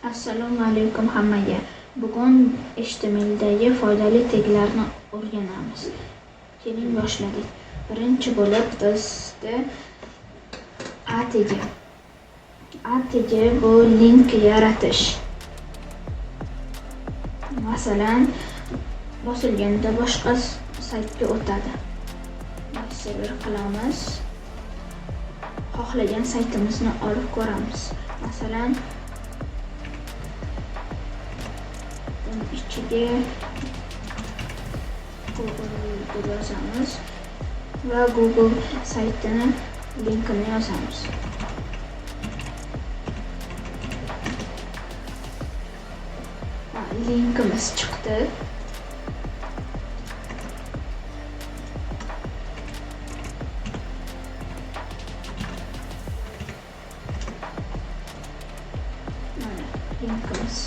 Assalomu alaykum hammaga. Bugun HTMLdagi foydali taglarni o'rganamiz. Keling boshladik. Birinchi bo'lib bizda A tagi. A tagi bu link yaratish. Masalan, bosilganda boshqa saytga o'tadi. Server qilamiz. Xohlagan saytimizni olib ko'ramiz. Masalan, ichiga Google yozamiz va Google saytini linkini yozamiz. Linkimiz chiqdi. Linkimiz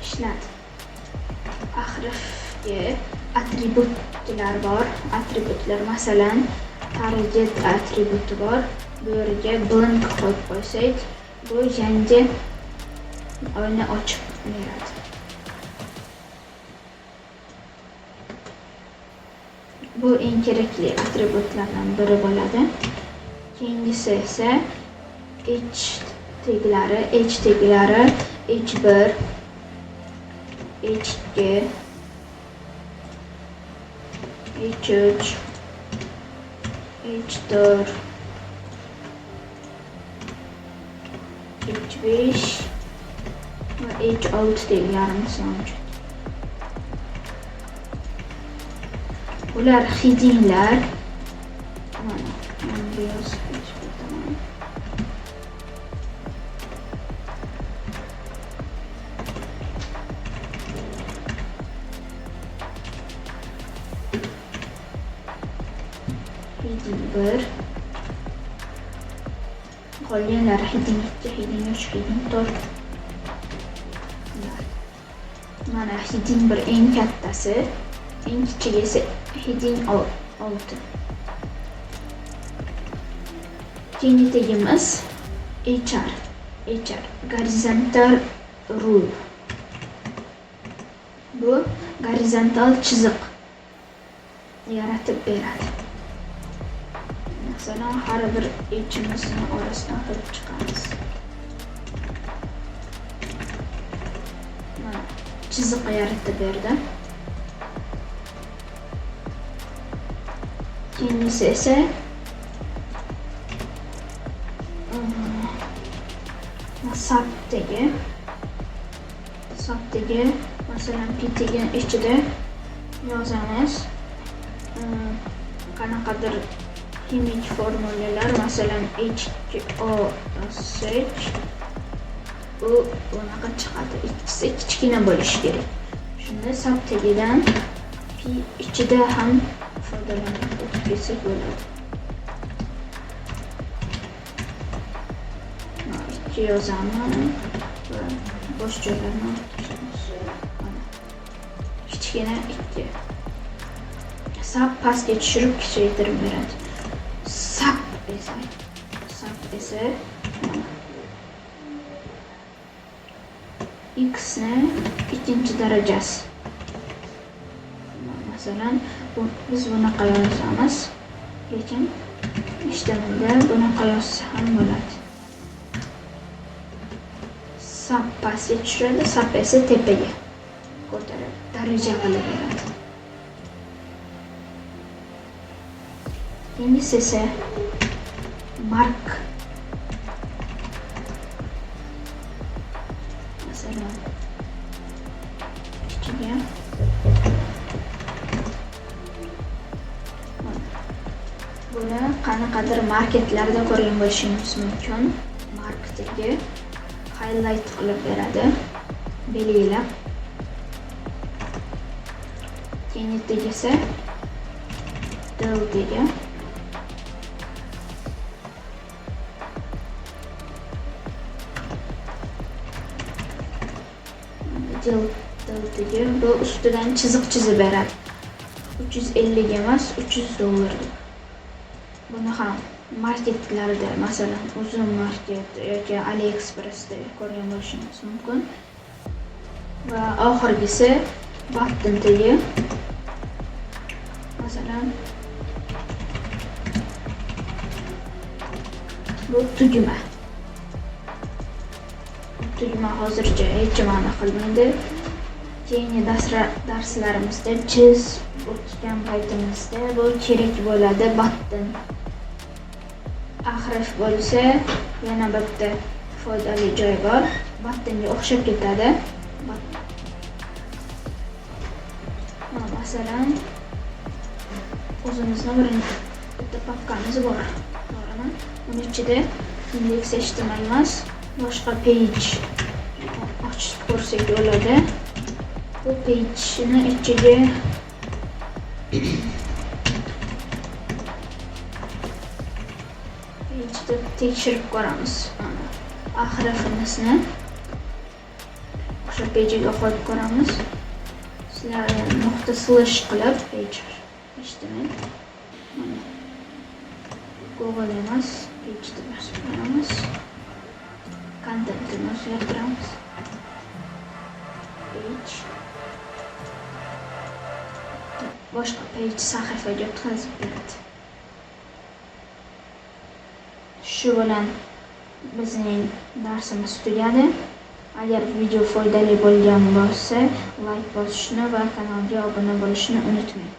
ishladi. Ahrifga atributlar bor. Atributlar masalan target atributi bor. Bu yerga blank qo'yib qo'ysak, bu yangi oyna ochib beradi. Bu eng kerakli atributlardan biri bo'ladi. Keyingisi esa h taglari, h1, h2, h3, h4, h5 va h6 taglarimiz mavjud. Ular headinglar. Mana bu yozib ketaman. Heading 1, qolganlari heading 2, heading 3, heading 4. Mana heading 1 eng kattasi, eng kichigi esa heading 6. Keyingi tagimiz HR, horizontal rule. Bu horizontal chiziq yaratib beradi. Masalan, har bir h'imizni orasidan qilib chiqamiz. Mana chiziq yaratib berdi. Keyingisi esa sub tagi. Masalan, p tagi ichida yozamiz. Qanaqadir kimik formulalar, masalan H2O yozsak, u bunaqa chiqadi. Ikkisi kichkina bo'lishi kerak. Shunda sub tagidan p ichida ham foydalanib o'tib ketsak bo'ladi. Ikki yozamiz va bo'sh joylarni olib kichkina 2. Sub pastga tushirib kichaytirib beradi. Sub esa x ni ikkinchi darajasi. Masalan, biz bunaqa yozamiz, lekin HTMLda bunaqa yozsa ham bo'ladi. Sub pastga tushiradi, sub esa tepaga ko'tarib daraja qilib beradi. Keyingisi esa mark. Masalan, ichiga buni qanaqadir marketlarda ko'rgan bo'lishingiz mumkin. Mark tagi highlight qilib beradi, belgilab. Keyingi tagi esa del tagi. Bu ustidan chiziq chizib beradi. 350 emas, $300. Buni ham marketlarda, masalan, Uzum market yoki AliExpress'da ko'rgan bo'lishingiz mumkin. Va oxirgisi button tagi. Masalan, bu tugma. Tugma hozircha hech ma'no qilmaydi. Keyingi darslarimizda o'tgan paytimizda bu kerak bo'ladi. Button. Ahrif bo'lsa, yana bitta foydali joy bor. Buttonga o'xshab ketadi. Masalan, o'zimizning bitta papkamiz bor. To'g'rimi? Uni ichida index.html emas, boshqa page ochib ko'rsak bo'ladi. Bu pageni ichiga tekshirib ko'ramiz. Ahrifimizni o'sha pagega qo'yib ko'ramiz. Sizlar nuqta slash qilib page html Google emas, page deb yozib qo'yamiz. Contentni o'zgartiramiz. Page boshqa page sahifaga o'tkazib beradi. Shu bilan bizning darsimiz tugadi. Agar video foydali bo'lgan bo'lsa, like bosishni va kanalga obuna bo'lishni unutmang.